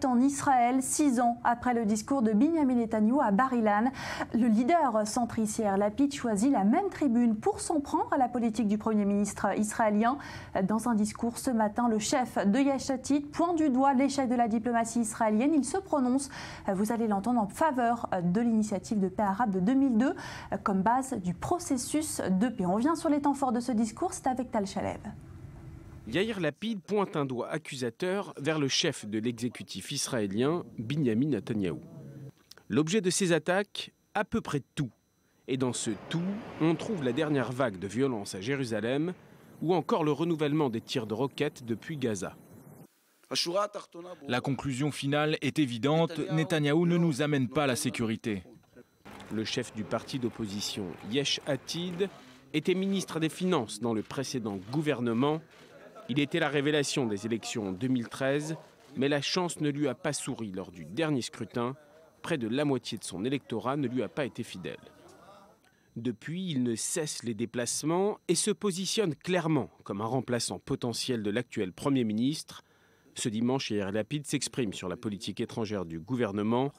En Israël, 6 ans après le discours de Binyamin Netanyahou à Bar-Ilan, le leader centriste Yair Lapid choisit la même tribune pour s'en prendre à la politique du Premier ministre israélien. Dans un discours ce matin, le chef de Yesh Atid pointe du doigt l'échec de la diplomatie israélienne. Il se prononce, vous allez l'entendre, en faveur de l'initiative de paix arabe de 2002 comme base du processus de paix. On revient sur les temps forts de ce discours, c'est avec Tal Shalev. Yair Lapid pointe un doigt accusateur vers le chef de l'exécutif israélien, Binyamin Netanyahou. L'objet de ces attaques, à peu près tout. Et dans ce tout, on trouve la dernière vague de violence à Jérusalem ou encore le renouvellement des tirs de roquettes depuis Gaza. La conclusion finale est évidente, Netanyahou ne nous amène pas la sécurité. Le chef du parti d'opposition Yesh Atid était ministre des Finances dans le précédent gouvernement. Il était la révélation des élections en 2013, mais la chance ne lui a pas souri lors du dernier scrutin. Près de la moitié de son électorat ne lui a pas été fidèle. Depuis, il ne cesse les déplacements et se positionne clairement comme un remplaçant potentiel de l'actuel Premier ministre. Ce dimanche, Yair Lapid s'exprime sur la politique étrangère du gouvernement.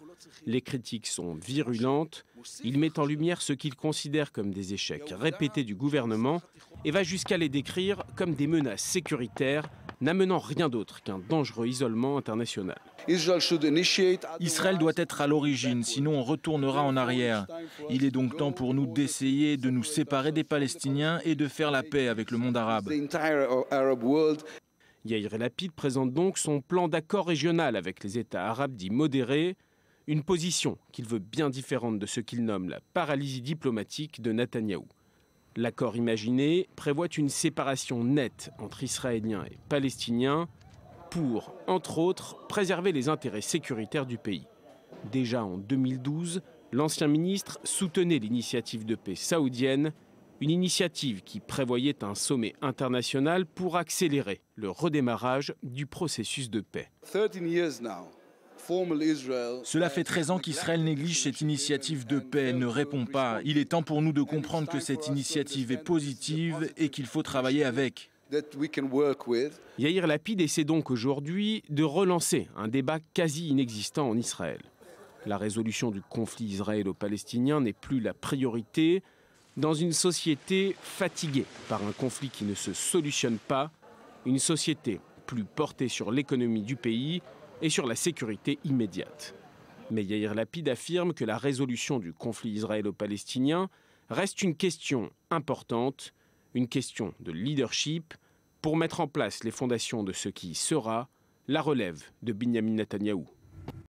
Les critiques sont virulentes. Il met en lumière ce qu'il considère comme des échecs répétés du gouvernement et va jusqu'à les décrire comme des menaces sécuritaires, n'amenant rien d'autre qu'un dangereux isolement international. Israël doit être à l'origine, sinon on retournera en arrière. Il est donc temps pour nous d'essayer de nous séparer des Palestiniens et de faire la paix avec le monde arabe. Yair Lapid présente donc son plan d'accord régional avec les États arabes dits modérés, une position qu'il veut bien différente de ce qu'il nomme la paralysie diplomatique de Netanyahou. L'accord imaginé prévoit une séparation nette entre Israéliens et Palestiniens pour, entre autres, préserver les intérêts sécuritaires du pays. Déjà en 2012, l'ancien ministre soutenait l'initiative de paix saoudienne, une initiative qui prévoyait un sommet international pour accélérer le redémarrage du processus de paix. Cela fait 13 ans qu'Israël néglige cette initiative de paix, ne répond pas. Il est temps pour nous de comprendre que cette initiative est positive et qu'il faut travailler avec. Yair Lapid essaie donc aujourd'hui de relancer un débat quasi inexistant en Israël. La résolution du conflit israélo-palestinien n'est plus la priorité dans une société fatiguée par un conflit qui ne se solutionne pas, une société plus portée sur l'économie du pays et sur la sécurité immédiate. Mais Yair Lapid affirme que la résolution du conflit israélo-palestinien reste une question importante, une question de leadership pour mettre en place les fondations de ce qui sera la relève de Binyamin Netanyahou.